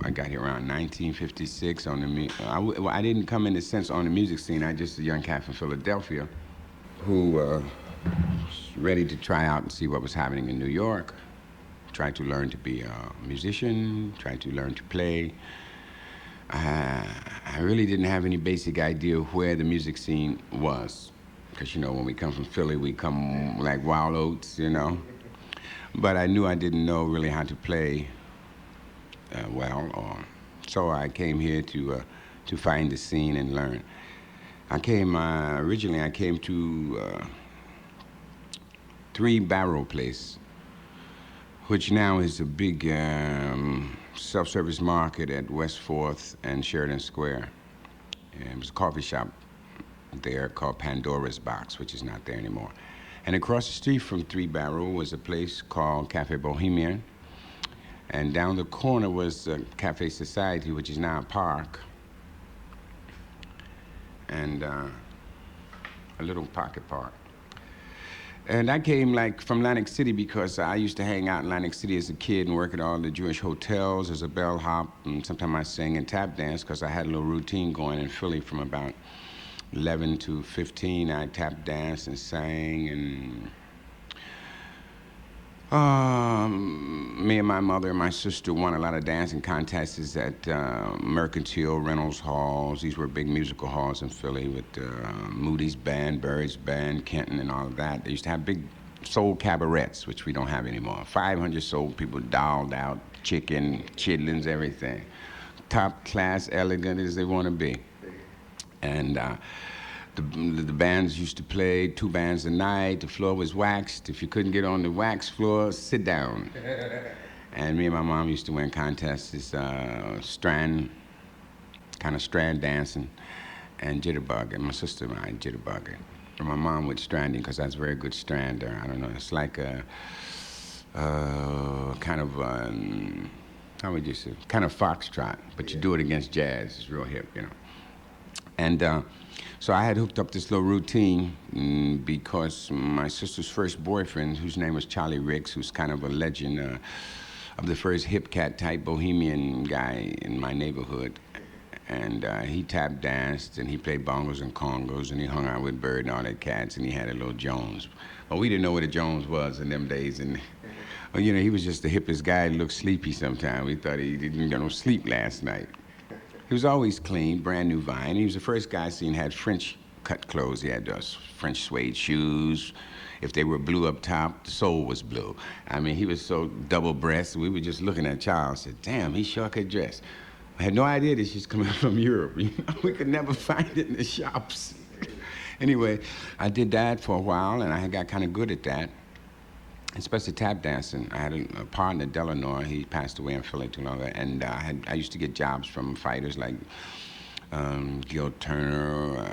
I got here around 1956 on the well, I didn't come in the sense on the music scene. I just a young cat from Philadelphia who was ready to try out and see what was happening in New York. Tried to learn to be a musician, tried to learn to play. I really didn't have any basic idea of where the music scene was. Because, you know, when we come from Philly, we come like wild oats, you know. But I knew I didn't know really how to play well, so I came here to find the scene and learn. I came originally. I came to Three Barrel Place, which now is a big self-service market at West Fourth and Sheridan Square. And it was a coffee shop there called Pandora's Box, which is not there anymore. And across the street from Three Barrel was a place called Cafe Bohemian. And down the corner was Cafe Society, which is now a park. And a little pocket park. And I came like from Atlantic City because I used to hang out in Atlantic City as a kid and work at all the Jewish hotels as a bellhop. And sometimes I sang and tap dance because I had a little routine going in Philly from about 11 to 15. I tap danced and sang, and me and my mother and my sister won a lot of dancing contests at Mercantile, Reynolds Halls. These were big musical halls in Philly with Moody's Band, Barry's Band, Kenton, and all of that. They used to have big soul cabarets, which we don't have anymore. 500 soul people dolled out, chicken, chitlins, everything. Top class, elegant as they want to be. And the bands used to play 2 bands a night. The floor was waxed. If you couldn't get on the wax floor, sit down. And me and my mom used to win contests, this strand dancing and jitterbug. And my sister and I jitterbug. And my mom with stranding because that's a very good strander. I don't know. It's like a kind of how would you say? Kind of foxtrot, but you do it against jazz. It's real hip, you know. And so I had hooked up this little routine because my sister's first boyfriend, whose name was Charlie Ricks, who's kind of a legend of the first hip cat type bohemian guy in my neighborhood. And he tap danced, and he played bongos and congos, and he hung out with Bird and all that cats, and he had a little Jones. But we didn't know what a Jones was in them days. And well, you know, he was just the hippest guy. He looked sleepy sometimes. We thought he didn't get no sleep last night. He was always clean, brand new vine. He was the first guy I seen had French cut clothes. He had those French suede shoes. If they were blue up top, the sole was blue. I mean, he was so double-breasted. We were just looking at Charles and said, damn, he sure could dress. I had no idea that she's coming from Europe. You know? We could never find it in the shops. Anyway, I did that for a while, and I got kind of good at that, especially tap dancing. I had a partner, Delanour. He passed away in Philly too long ago, and I used to get jobs from fighters like Gil Turner,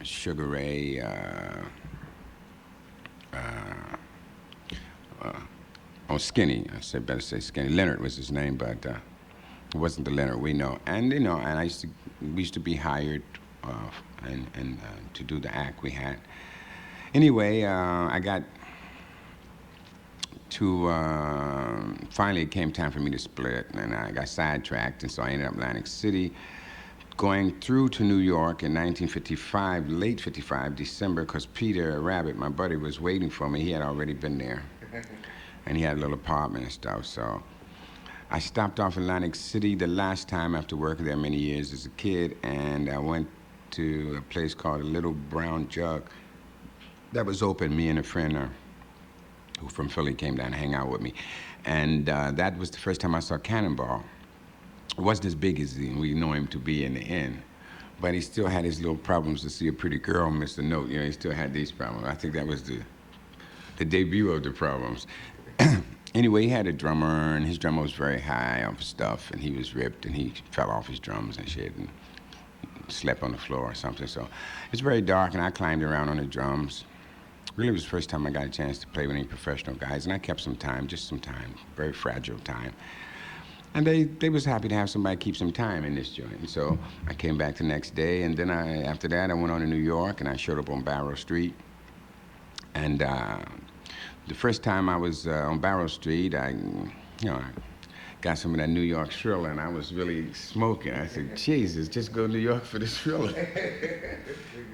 Sugar Ray, Skinny. Better say Skinny. Leonard was his name, but it wasn't the Leonard we know. And you know, and we used to be hired and to do the act we had. Anyway, I got to finally it came time for me to split, and I got sidetracked, and so I ended up in Atlantic City, going through to New York in 1955, late 55, December, because Peter Rabbit, my buddy, was waiting for me. He had already been there, and he had a little apartment and stuff, so I stopped off in Atlantic City the last time after working there many years as a kid, and I went to a place called a Little Brown Jug that was open. Me and a friend who from Philly came down to hang out with me, and that was the first time I saw Cannonball. It wasn't as big as we know him to be in the end, but he still had his little problems to see a pretty girl miss the note. You know, he still had these problems. I think that was the debut of the problems. Anyway, he had a drummer, and his drummer was very high off stuff, and he was ripped, and he fell off his drums and shit, and slept on the floor or something. So it's very dark, and I climbed around on the drums. Really, it was the first time I got a chance to play with any professional guys, and I kept some time, just some time, very fragile time. And they was happy to have somebody keep some time in this joint. And so I came back the next day, and then after that, I went on to New York, and I showed up on Barrow Street. And the first time I was on Barrow Street, I got some of that New York Thriller, and I was really smoking. I said, Jesus, just go to New York for the Thriller.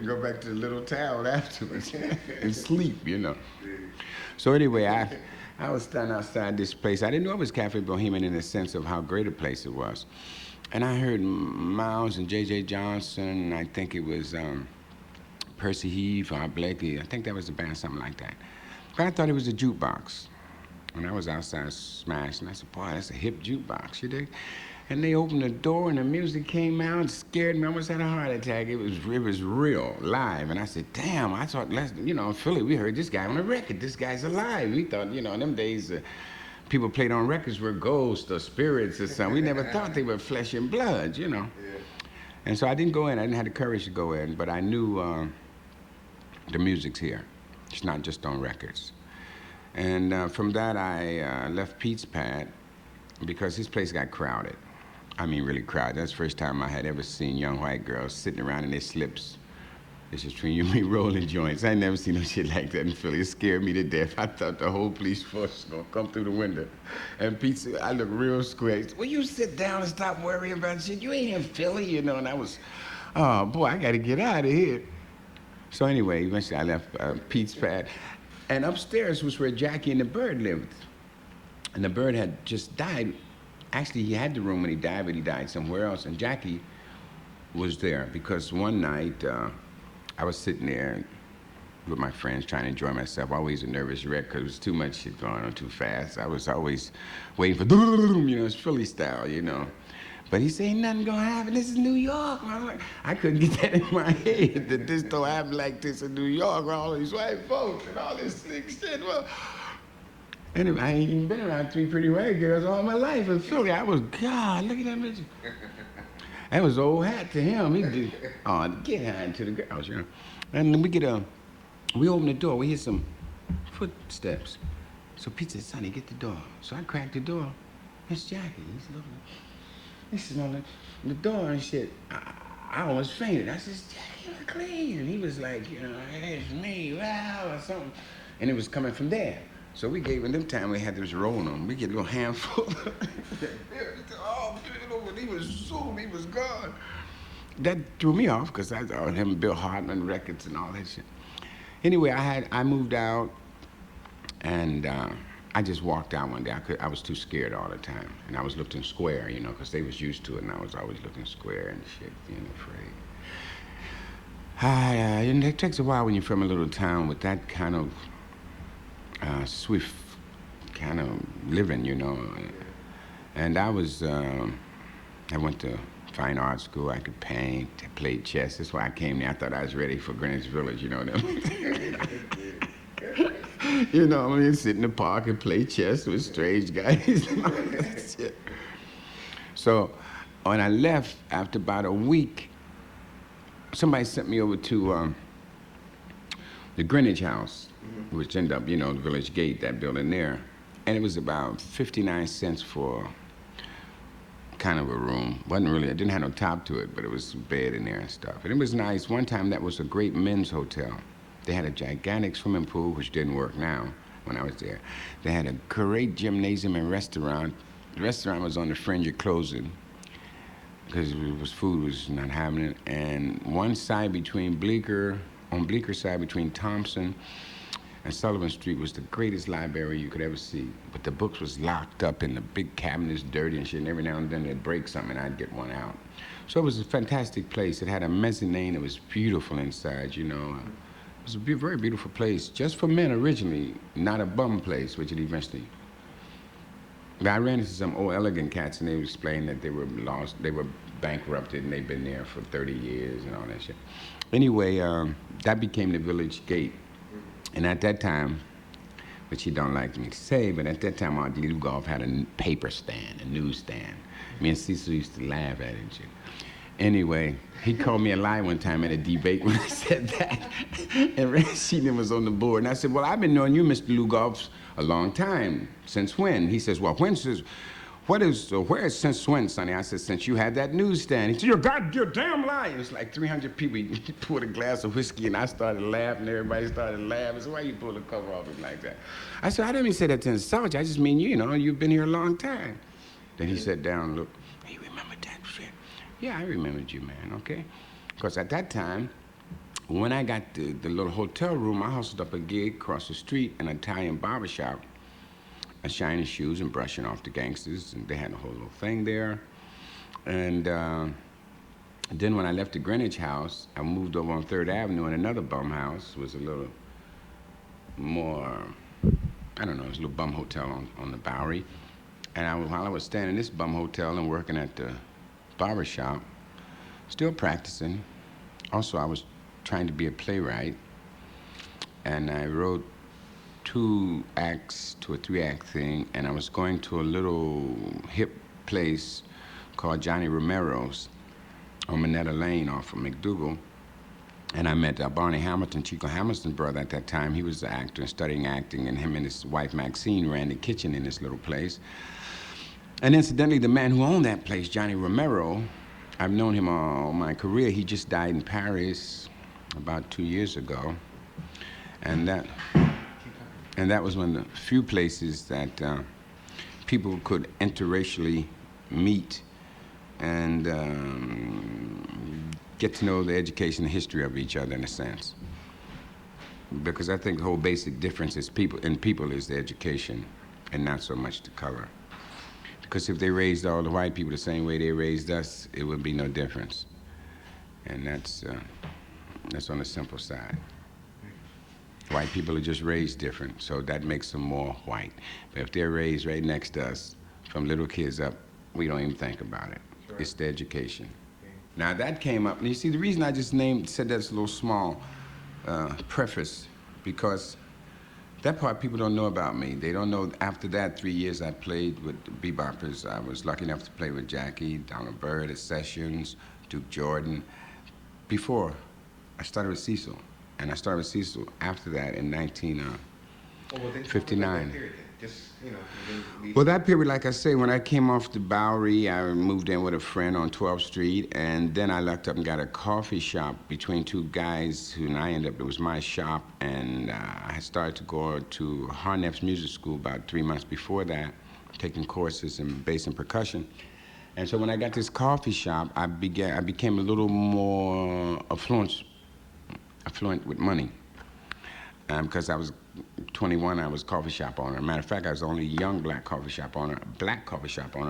Go back to the little town afterwards and sleep, you know. So anyway, I was standing outside this place. I didn't know it was Cafe Bohemian in the sense of how great a place it was. And I heard Miles and J.J. Johnson, and I think it was Percy Heath or Blakey. I think that was the band, something like that. But I thought it was a jukebox. And I was outside smashed, and I said, boy, that's a hip jukebox, you dig? And they opened the door, and the music came out, and scared me. I almost had a heart attack. It was real, live. And I said, damn, I thought, in Philly, we heard this guy on a record. This guy's alive. We thought, in them days, people played on records were ghosts or spirits or something. We never thought they were flesh and blood, Yeah. And so I didn't go in. I didn't have the courage to go in, but I knew the music's here. It's not just on records. And from that, I left Pete's Pad because his place got crowded. I mean, really crowded. That's the first time I had ever seen young white girls sitting around in their slips. It's just between you and me rolling joints. I never seen no shit like that in Philly. It scared me to death. I thought the whole police force was going to come through the window. And Pete said, I looked real square. He said, well, you sit down and stop worrying about shit. You ain't in Philly, And I was, oh, boy, I got to get out of here. So anyway, eventually I left Pete's Pad. And upstairs was where Jackie and the Bird lived. And the Bird had just died. Actually, he had the room when he died, but he died somewhere else. And Jackie was there because one night I was sitting there with my friends trying to enjoy myself. Always a nervous wreck because there was too much shit going on too fast. I was always waiting for, it's Philly style, But he said, ain't nothing gonna happen. This is New York. I couldn't get that in my head that this don't happen like this in New York with all these white folks and all this sick shit. Well, anyway, I ain't even been around three pretty white girls all my life in Philly. I was, God, look at that bitch. That was old hat to him. He did, get her into the girls, And then we opened the door. We hear some footsteps. So Pete said, Sonny, get the door. So I cracked the door. It's Jackie. He's looking. This is on the door and shit. I almost fainted. I said, Jackie, clean. And he was like, it's me, wow, or something. And it was coming from there. So we gave him them time we had this roll on. We get a little handful. He was soon, he was gone. That threw me off because I thought him Bill Hartman records and all that shit. Anyway, I moved out and I just walked out one day. I was too scared all the time. And I was looking square, because they was used to it and I was always looking square and shit, being afraid. And it takes a while when you're from a little town with that kind of swift kind of living, And I went to fine art school. I could paint, I played chess. That's why I came there. I thought I was ready for Greenwich Village, sit in the park and play chess with strange guys and all that shit. So when I left, after about a week, somebody sent me over to the Greenwich House, which ended up, the Village Gate, that building there. And it was about 59 cents for kind of a room. Wasn't really, it didn't have no top to it, but it was a bed in there and stuff. And it was nice. One time that was a great men's hotel. They had a gigantic swimming pool, which didn't work now when I was there. They had a great gymnasium and restaurant. The restaurant was on the fringe of closing because food was not happening. And one side between on Bleecker side between Thompson and Sullivan Street was the greatest library you could ever see. But the books was locked up in the big cabinets, dirty and shit, and every now and then they'd break something and I'd get one out. So it was a fantastic place. It had a mezzanine. It was beautiful inside, It was a very beautiful place, just for men originally, not a bum place, which it eventually. But I ran into some old elegant cats and they explained that they were lost, they were bankrupted and they'd been there for 30 years and all that shit. Anyway, that became the Village Gate. And at that time, which you don't like me to say, but at that time, R.D. Lugoff had a paper stand, a newsstand. Me and Cecil used to laugh at it and shit. Anyway, he called me a lie one time at a debate when I said that. And Ray Sheehan was on the board. And I said, well, I've been knowing you, Mr. Lugoff, a long time. Since when? He says, well, where is since when, Sonny? I said, since you had that newsstand. He said, you're damn lying. It was like 300 people. He poured a glass of whiskey, and I started laughing. Everybody started laughing. So why you pull the cover off him like that? I said, I didn't even say that to insult you. I just mean, you've been here a long time. Then he sat down and looked. Hey, remember that shit? Yeah, I remembered you, man. Okay. Because at that time, when I got the little hotel room, I hustled up a gig across the street, an Italian barber shop, shining shoes and brushing off the gangsters, and they had a whole little thing there. And then when I left the Greenwich house, I moved over on 3rd Avenue, and another bum house was a little more, I don't know, it was a little bum hotel on the Bowery. And while I was staying in this bum hotel and working at the barber shop, still practicing, also I was trying to be a playwright, and I wrote 2 acts to a 3-act thing, and I was going to a little hip place called Johnny Romero's on Minetta Lane off of McDougal. And I met Barney Hamilton, Chico Hamilton's brother at that time. He was an actor and studying acting, and him and his wife Maxine ran the kitchen in this little place. And incidentally, the man who owned that place, Johnny Romero, I've known him all my career. He just died in Paris about 2 years ago. And that was one of the few places that people could interracially meet and get to know the education and history of each other in a sense. Because I think the whole basic difference is people is the education and not so much the color. Because if they raised all the white people the same way they raised us, it would be no difference. And that's on the simple side. White people are just raised different, so that makes them more white. But if they're raised right next to us, from little kids up, we don't even think about it. Sure. It's the education. Okay. Now that came up, and you see, the reason I just said that's a little small preface, because that part people don't know about me. They don't know after that 3 years I played with the beboppers. I was lucky enough to play with Jackie, Donald Byrd at Sessions, Duke Jordan, before I started with Cecil. And I started with Cecil after that in 1959. Well, that period, like I say, when I came off the Bowery, I moved in with a friend on 12th Street, and then I looked up and got a coffee shop between 2 guys who, and I ended up, it was my shop, and I started to go to Harneff's music school about 3 months before that, taking courses in bass and percussion. And so when I got this coffee shop, I became a little more affluent with money. Because I was 21, I was coffee shop owner. Matter of fact, I was the only young black coffee shop owner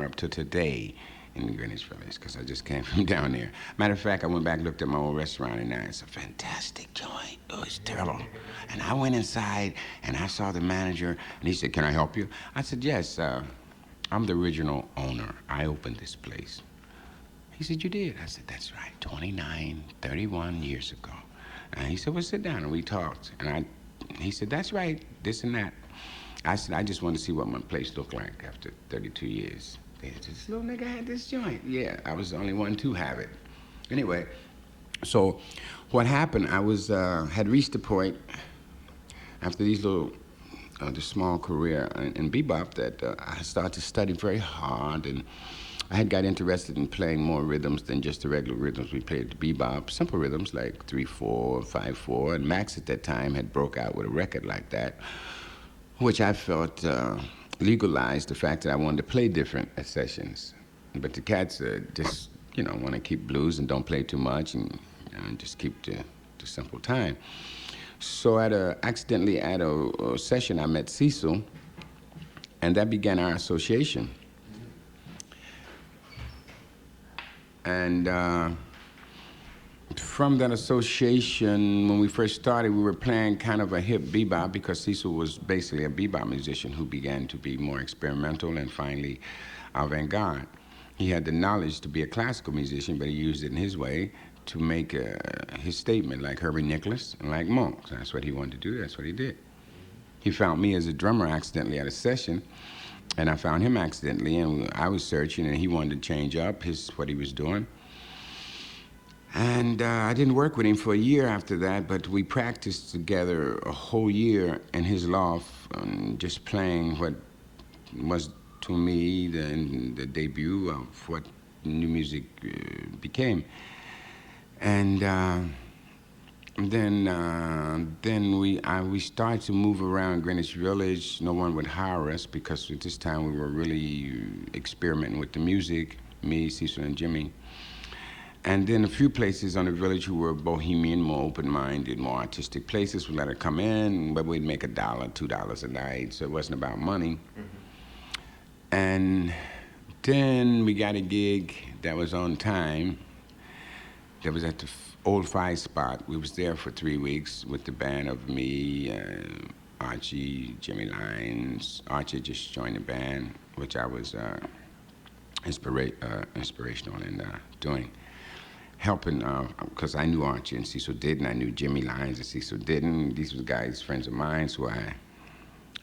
up to today in Greenwich Village, because I just came from down there. Matter of fact, I went back and looked at my old restaurant, and it's a fantastic joint. Oh, it's terrible. And I went inside, and I saw the manager, and he said, "Can I help you?" I said, "Yes, I'm the original owner. I opened this place." He said, "You did?" I said, "That's right, 31 years ago." And he said, "Well, sit down," and we talked. And he said, "That's right, this and that." I said, "I just wanted to see what my place looked like after 32 years. This little nigga had this joint." Yeah, I was the only one to have it. Anyway, so what happened, I was had reached the point after these little, the small career in bebop that I started to study very hard, and I had got interested in playing more rhythms than just the regular rhythms we played at bebop. Simple rhythms like 3/4, 5/4, and Max at that time had broke out with a record like that, which I felt legalized the fact that I wanted to play different at sessions. But the cats just, want to keep blues and don't play too much and just keep the simple time. So accidentally at a session, I met Cecil, and that began our association. And from that association, when we first started, we were playing kind of a hip bebop, because Cecil was basically a bebop musician who began to be more experimental and finally avant-garde. He had the knowledge to be a classical musician, but he used it in his way to make his statement, like Herbie Nicholas and like Monk. So that's what he wanted to do. That's what he did. He found me as a drummer accidentally at a session, and I found him accidentally, and I was searching, and he wanted to change up what he was doing. And I didn't work with him for a year after that, but we practiced together a whole year in his loft, just playing what was, to me, the debut of what new music became. And Then we started to move around Greenwich Village. No one would hire us because at this time we were really experimenting with the music, me, Cecil, and Jimmy. And then a few places on the village who were bohemian, more open-minded, more artistic places would let her come in, but we'd make $1, $2 a night, so it wasn't about money. And then we got a gig that was on time. That was at the old Five Spot. We was there for 3 weeks with the band of me, Archie, Jimmy Lyons. Archie just joined the band, which I was inspirational in doing. Helping, because I knew Archie and Cecil didn't. I knew Jimmy Lyons and Cecil didn't. These were guys, friends of mine, so it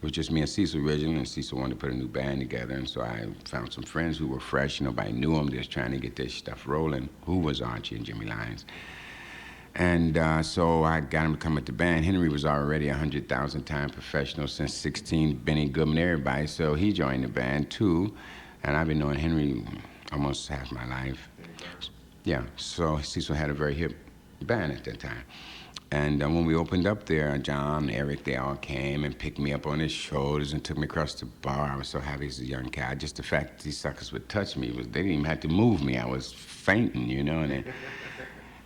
was just me and Cecil originally, and Cecil wanted to put a new band together, and so I found some friends who were fresh. Nobody knew them. They was trying to get their stuff rolling. Who was Archie and Jimmy Lyons? And so I got him to come with the band. Henry was already 100,000-time professional since 16, Benny Goodman, everybody, so he joined the band too. And I've been knowing Henry almost half my life. Yeah, so Cecil had a very hip band at that time. And when we opened up there, John, Eric, they all came and picked me up on their shoulders and took me across the bar. I was so happy as a young cat. Just the fact that these suckers would touch me, they didn't even have to move me. I was fainting, and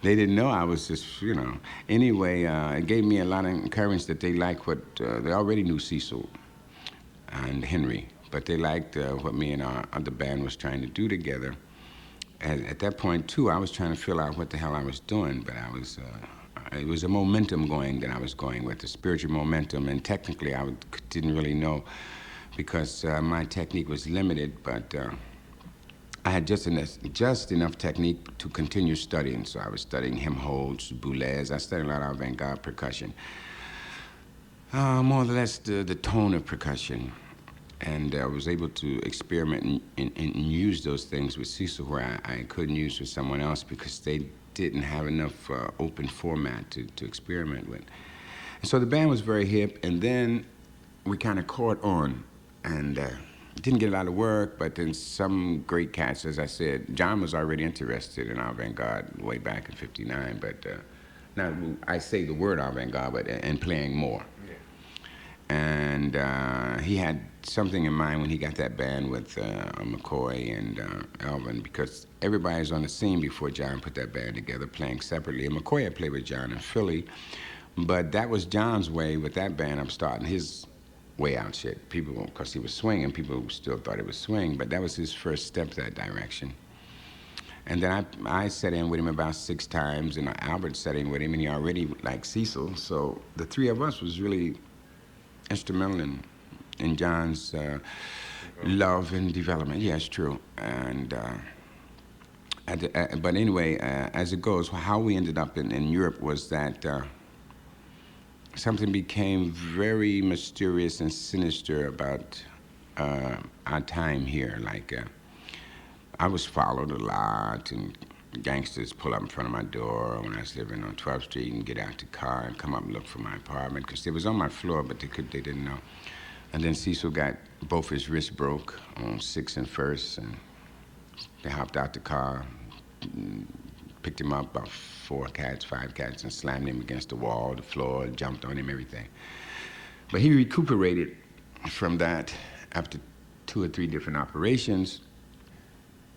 they didn't know I was just, Anyway, it gave me a lot of encouragement that they liked what, they already knew Cecil and Henry, but they liked what me and our other band was trying to do together. And at that point, too, I was trying to figure out what the hell I was doing, but it was a momentum going that I was going with, a spiritual momentum, and technically I didn't really know because my technique was limited, but I had just enough technique to continue studying. So I was studying hymn holds, boulez. I studied a lot of avant-garde percussion, more or less the tone of percussion. And I was able to experiment and use those things with Cecil where I couldn't use with someone else because they didn't have enough open format to experiment with. And so the band was very hip, and then we kind of caught on, and didn't get a lot of work, but then some great cats, as I said, John was already interested in avant-garde way back in '59, but now I say the word avant-garde, but and playing more. And he had something in mind when he got that band with McCoy and Elvin, because everybody's on the scene before John put that band together, playing separately. And McCoy had played with John in Philly, but that was John's way with that band. I'm starting his way out shit. People, because he was swinging, people still thought it was swing, but that was his first step that direction. And then I sat in with him about 6 times, and Albert sat in with him, and he already liked Cecil. So the three of us was really instrumental in John's love and development. Yeah, it's true. And but anyway, as it goes, how we ended up in Europe was that something became very mysterious and sinister about our time here. Like I was followed a lot, and gangsters pull up in front of my door when I was living on 12th Street and get out the car and come up and look for my apartment because it was on my floor, but they didn't know. And then Cecil got both his wrists broke on 6th and 1st, and they hopped out the car, picked him up, about 5 cats, and slammed him against the wall, the floor, jumped on him, everything. But he recuperated from that after 2 or 3 different operations,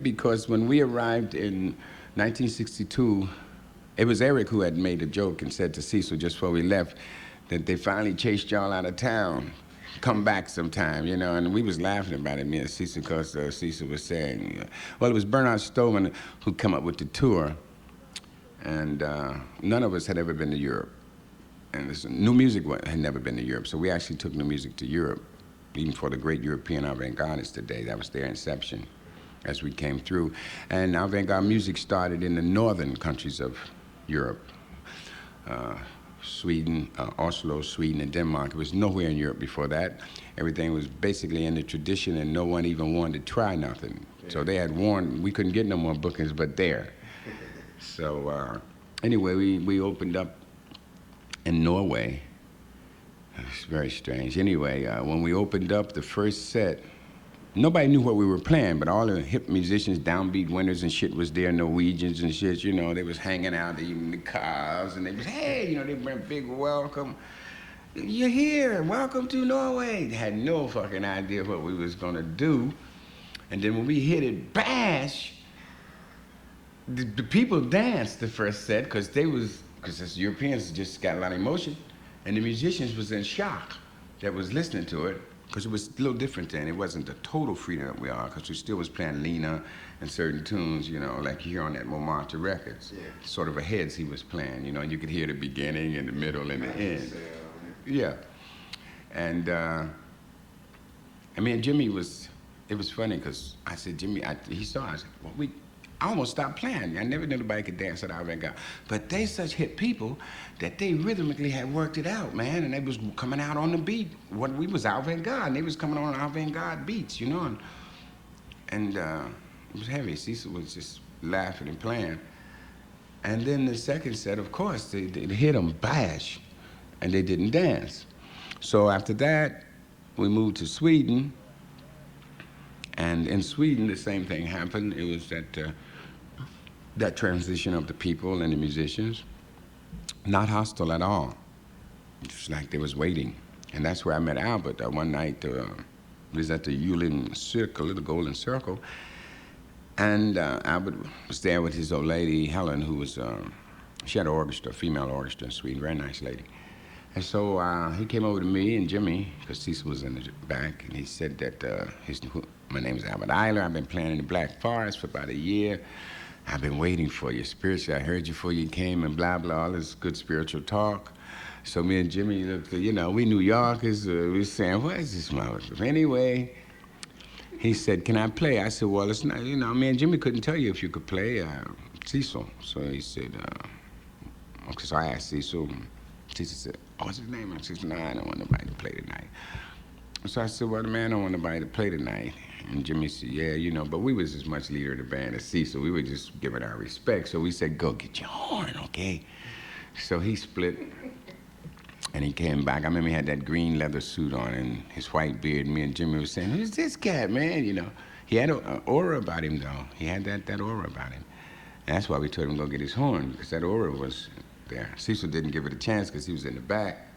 because when we arrived in 1962, it was Eric who had made a joke and said to Cecil just before we left that they finally chased y'all out of town. Come back sometime, and we was laughing about it, me and Cecil, because Cecil was saying, well, it was Bernard Stoneman who come up with the tour, and none of us had ever been to Europe. And new music had never been to Europe, so we actually took new music to Europe, even for the great European avant-gardists today. That was their inception as we came through. And avant-garde music started in the northern countries of Europe. Sweden, Oslo, Sweden, and Denmark. It was nowhere in Europe before that. Everything was basically in the tradition, and no one even wanted to try nothing. Yeah. So they had warned, we couldn't get no more bookings but there. So anyway, we opened up in Norway. It's very strange. Anyway, when we opened up the first set, nobody knew what we were playing, but all the hip musicians, downbeat winners and shit was there, Norwegians and shit, you know, they was hanging out eating in the cars, and they was, hey, you know, they bring big welcome. You're here, welcome to Norway. They had no fucking idea what we was gonna do. And then when we hit it, bash, the people danced the first set, because as Europeans just got a lot of emotion, and the musicians was in shock that was listening to it, because it was a little different then. It wasn't the total freedom that we are, because we still was playing Lena and certain tunes, you know, like you hear on that Montmartre Records. Yeah. Sort of aheads he was playing, you know, and you could hear the beginning and the middle and the end. Yeah. And I mean, Jimmy it was funny, because I said, Jimmy, he saw, I said, well, I almost stopped playing. I never knew nobody could dance at avant-garde. But they such hip people that they rhythmically had worked it out, man, and they was coming out on the beat. We was avant-garde, and they was coming on avant-garde beats, you know, and it was heavy. Cecil was just laughing and playing. And then the second set, of course, they hit them, bash, and they didn't dance. So after that, we moved to Sweden, and in Sweden, the same thing happened. It was that transition of the people and the musicians, not hostile at all. It's like they was waiting. And that's where I met Albert. One night, we was at the Yulin Circle, the Golden Circle, and Albert was there with his old lady, Helen, who was, she had an orchestra, a female orchestra in Sweden, very nice lady. And so he came over to me and Jimmy, because Cecil was in the back, and he said that my name is Albert Eiler. I've been playing in the Black Forest for about a year. I've been waiting for you spiritually. I heard you before you came and blah, blah, all this good spiritual talk. So me and Jimmy looked, you know, we New Yorkers, we were saying, what is this motherfucker? Anyway, he said, can I play? I said, well, it's not, you know, me and Jimmy couldn't tell you if you could play Cecil. So he said, okay, so I asked Cecil. Cecil said, oh, what's his name? I said, no, I don't want nobody to play tonight. So I said, well, the man don't want nobody to play tonight. And Jimmy said, yeah, you know, but we was as much leader of the band as Cecil. We were just giving our respect. So we said, go get your horn, okay? So he split, and he came back. I remember he had that green leather suit on and his white beard. Me and Jimmy was saying, who's this cat, man? You know, he had an aura about him, though. He had that aura about him. And that's why we told him to go get his horn, because that aura was there. Cecil didn't give it a chance because he was in the back.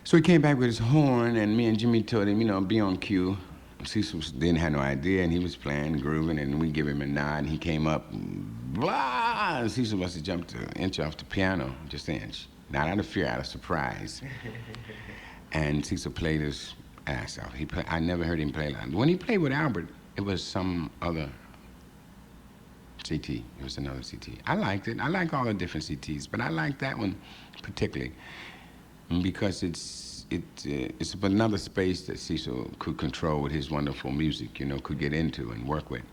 So he came back with his horn, and me and Jimmy told him, you know, be on cue. Cecil didn't have no idea, and he was playing, grooving, and we give him a nod, and he came up, blah! And Cecil must have jumped an inch off the piano, just an inch. Not out of fear, out of surprise. And Cecil played his ass off. I never heard him play like. When he played with Albert, it was some other CT. It was another CT. I liked it. I like all the different CTs, but I like that one particularly because it's another space that Cecil could control with his wonderful music, you know, could get into and work with.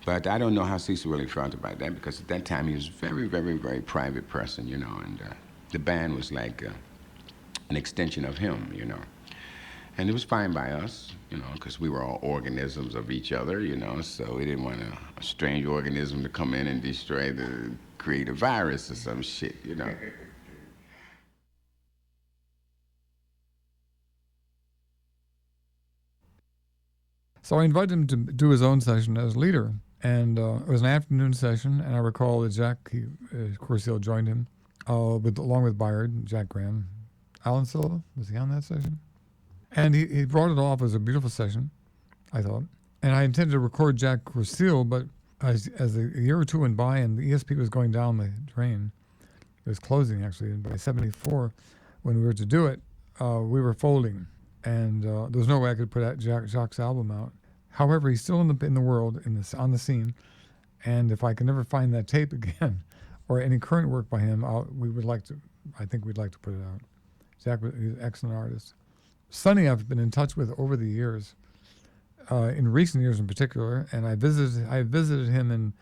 But I don't know how Cecil really felt about that, because at that time he was a very, very, very private person, you know, and the band was like an extension of him, you know. And it was fine by us, you know, because we were all organisms of each other, you know, so we didn't want a strange organism to come in and create a virus or some shit, you know. So I invited him to do his own session as leader, and it was an afternoon session, and I recall that Jack Corsiel joined him, along with Byard, Jack Graham. Alan Silva, was he on that session? And he brought it off as a beautiful session, I thought. And I intended to record Jack Corsiel, but as a year or two went by and the ESP was going down the drain, it was closing actually, and by 74, when we were to do it, we were folding. And there was no way I could put Jacques' album out. However, he's still in the world, on the scene, and if I can never find that tape again, or any current work by him, I think we'd like to put it out. Jack was an excellent artist. Sonny I've been in touch with over the years, in recent years in particular, and I visited him, and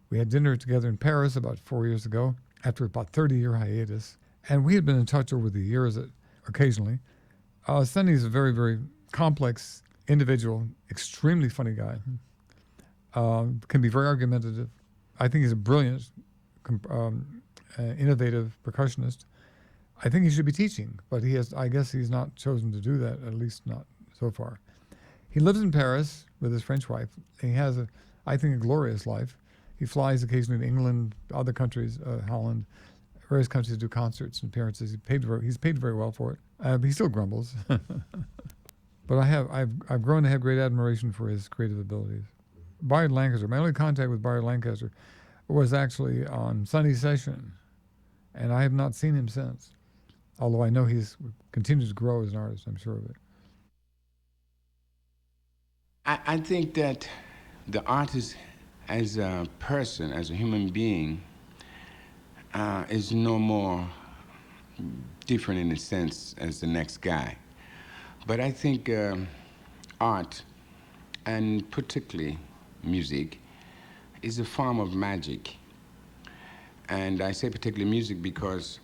we had dinner together in Paris about 4 years ago, after about 30-year hiatus, and we had been in touch over the years occasionally. Sonny's a very, very complex individual, extremely funny guy, can be very argumentative. I think he's a brilliant, innovative percussionist. I think he should be teaching, but I guess he's not chosen to do that, at least not so far. He lives in Paris with his French wife. He has, I think, a glorious life. He flies occasionally to England, other countries, Holland, various countries to do concerts and appearances. He's paid very well for it. But he still grumbles. But I've grown to have great admiration for his creative abilities. Bayard Lancaster, my only contact with Bayard Lancaster was actually on Sunday Session, and I have not seen him since. Although I know he's continues to grow as an artist, I'm sure of it. I think that the artist, as a person, as a human being, is no more different in a sense as the next guy. But I think art, and particularly music, is a form of magic. And I say particularly music because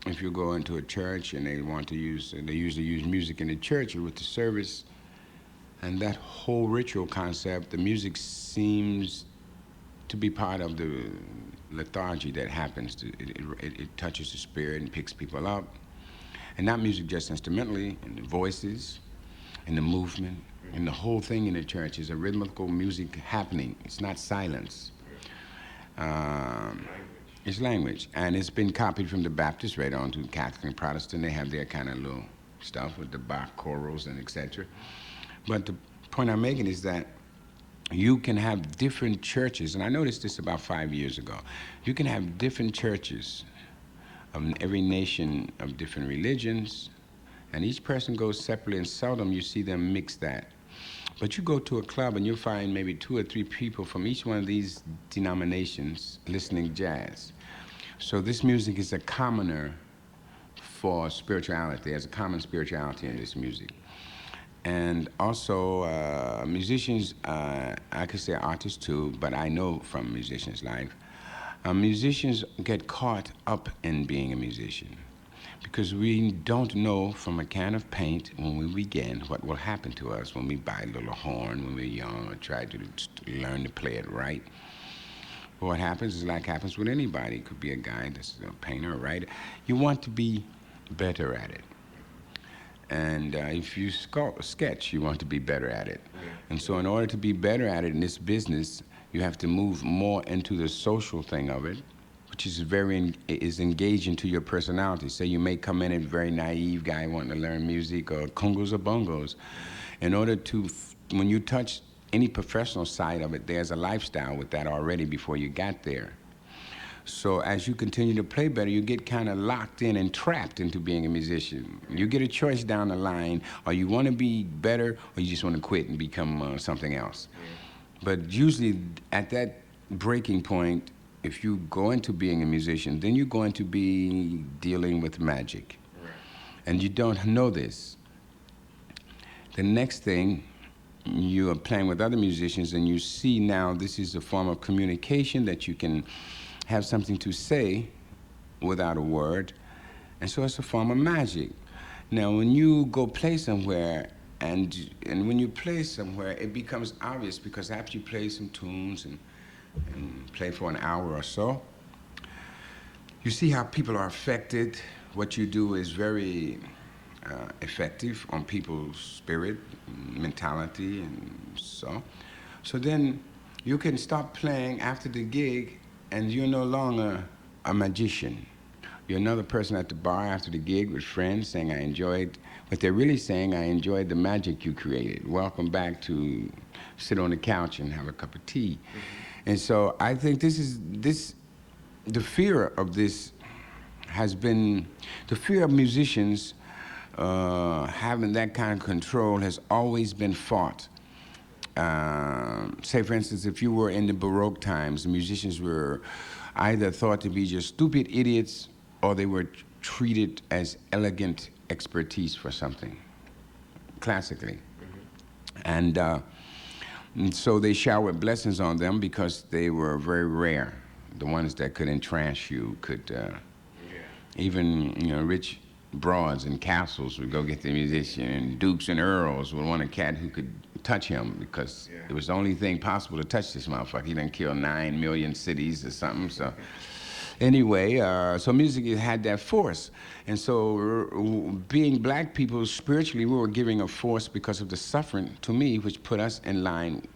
if you go into a church and they usually use music in the church or with the service, and that whole ritual concept, the music seems to be part of the lethargy that happens. It touches the spirit and picks people up. And not music just instrumentally, and the voices, and the movement, and the whole thing in the church is a rhythmical music happening. It's not silence. It's language. And it's been copied from the Baptist right on to Catholic and Protestant. They have their kind of little stuff with the Bach chorals and etc. But the point I'm making is that you can have different churches, and I noticed this about 5 years ago. You can have different churches of every nation of different religions, and each person goes separately, and seldom you see them mix that. But you go to a club and you'll find maybe 2 or 3 people from each one of these denominations listening jazz. So this music is a commoner for spirituality. There's a common spirituality in this music. And also musicians, I could say artists too, but I know from musicians' life, musicians get caught up in being a musician because we don't know from a can of paint when we begin what will happen to us when we buy a little horn when we're young or try to learn to play it right. But what happens is like happens with anybody. It could be a guy that's a painter or writer. You want to be better at it. And if you sketch, you want to be better at it. And so in order to be better at it in this business, you have to move more into the social thing of it, which is is engaging to your personality. Say you may come in a very naive guy wanting to learn music or congos or bongos. In order to, when you touch any professional side of it, there's a lifestyle with that already before you got there. So as you continue to play better, you get kind of locked in and trapped into being a musician. You get a choice down the line, or you want to be better, or you just want to quit and become something else. But usually at that breaking point, if you go into being a musician, then you're going to be dealing with magic. And you don't know this. The next thing, you are playing with other musicians and you see now this is a form of communication that you can have something to say without a word, and so it's a form of magic. Now, when you go play somewhere, and when you play somewhere, it becomes obvious because after you play some tunes and play for an hour or so, you see how people are affected. What you do is very effective on people's spirit, mentality, and so. So then you can stop playing after the gig and you're no longer a magician. You're another person at the bar after the gig with friends saying, I enjoyed, what they're really saying, I enjoyed the magic you created. Welcome back to sit on the couch and have a cup of tea. Mm-hmm. And so I think the fear of this has been, the fear of musicians having that kind of control has always been fought. Say, for instance, if you were in the Baroque times, the musicians were either thought to be just stupid idiots or they were treated as elegant expertise for something, classically. Mm-hmm. And so they showered blessings on them because they were very rare. The ones that could entrance you could, even, rich broads and castles would go get the musician, and dukes and earls would want a cat who could touch him because it was the only thing possible to touch this motherfucker. He done killed 9 million cities or something, so Anyway, so music had that force. And so, being black people, spiritually, we were giving a force because of the suffering to me, which put us in line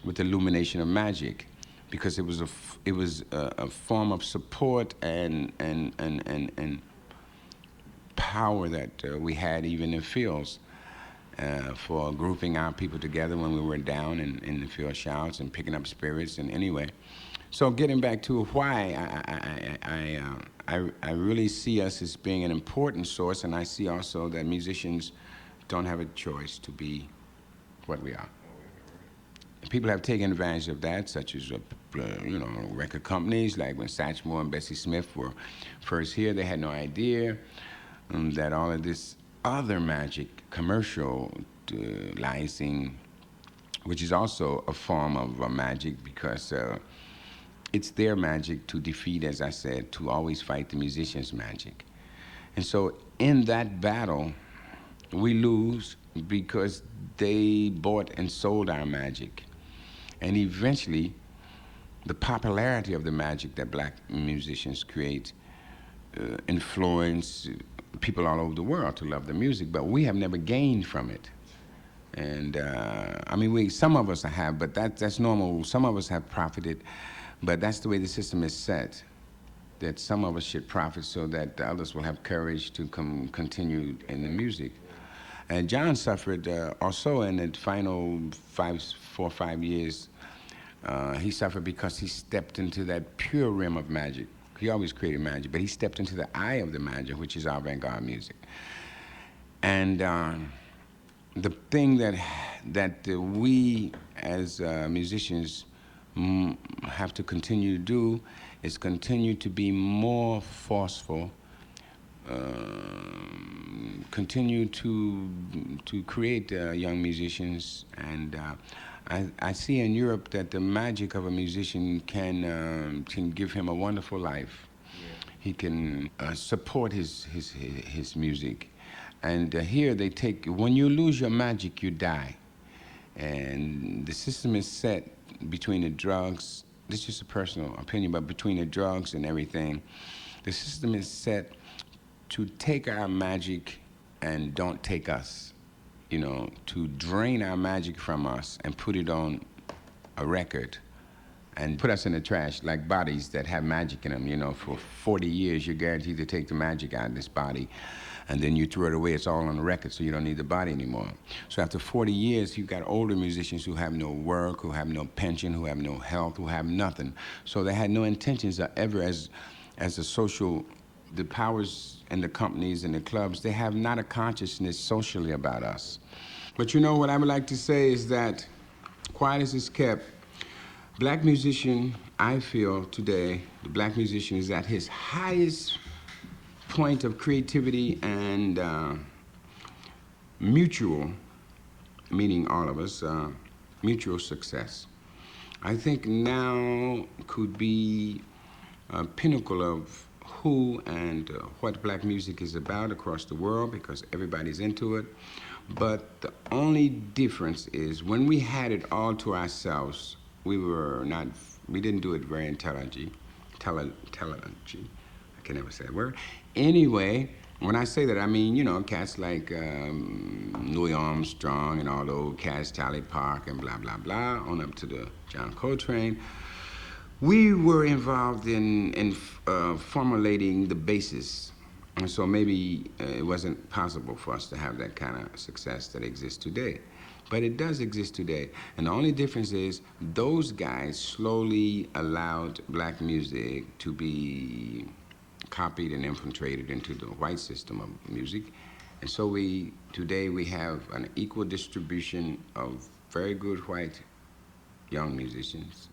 with the illumination of magic, because it was a form of support and power that we had even in fields. For grouping our people together when we were down in the field shouts and picking up spirits. And anyway, so getting back to why I really see us as being an important source, and I see also that musicians don't have a choice to be what we are. People have taken advantage of that, such as record companies, like when Satchmo and Bessie Smith were first here. They had no idea that all of this other magic, commercializing, which is also a form of magic, because it's their magic to defeat, as I said, to always fight the musician's magic. And so in that battle, we lose because they bought and sold our magic. And eventually, the popularity of the magic that black musicians create influence people all over the world to love the music, but we have never gained from it. And I mean, some of us have, but that's normal. Some of us have profited, but that's the way the system is set, that some of us should profit so that the others will have courage to continue in the music. And John suffered also in the final 4 or 5 years. He suffered because he stepped into that pure realm of magic. He always created magic, but he stepped into the eye of the magic, which is avant-garde music. And the thing that we as musicians have to continue to do is continue to be more forceful, continue to create young musicians. And I see in Europe that the magic of a musician can give him a wonderful life. Yeah. He can support his music. And here they take, when you lose your magic, you die. And the system is set between the drugs, this is just a personal opinion, but between the drugs and everything, the system is set to take our magic and don't take us, to drain our magic from us and put it on a record and put us in the trash like bodies that have magic in them. For 40 years, you're guaranteed to take the magic out of this body, and then you throw it away. It's all on the record, so you don't need the body anymore. So after 40 years, you've got older musicians who have no work, who have no pension, who have no health, who have nothing. So they had no intentions of ever as a social, the powers and the companies and the clubs, they have not a consciousness socially about us. But what I would like to say is that, quiet as it's kept, black musician, I feel today, the black musician is at his highest point of creativity and mutual, meaning all of us, mutual success. I think now could be a pinnacle of who and what black music is about across the world, because everybody's into it. But the only difference is when we had it all to ourselves, we didn't do it very intelligently. I can never say that word. Anyway, when I say that, I mean, cats like Louis Armstrong and all those cats, Charlie Park and blah, blah, blah, on up to the John Coltrane. We were involved in formulating the basis. And so maybe it wasn't possible for us to have that kind of success that exists today. But it does exist today. And the only difference is those guys slowly allowed black music to be copied and infiltrated into the white system of music. And so today we have an equal distribution of very good white young musicians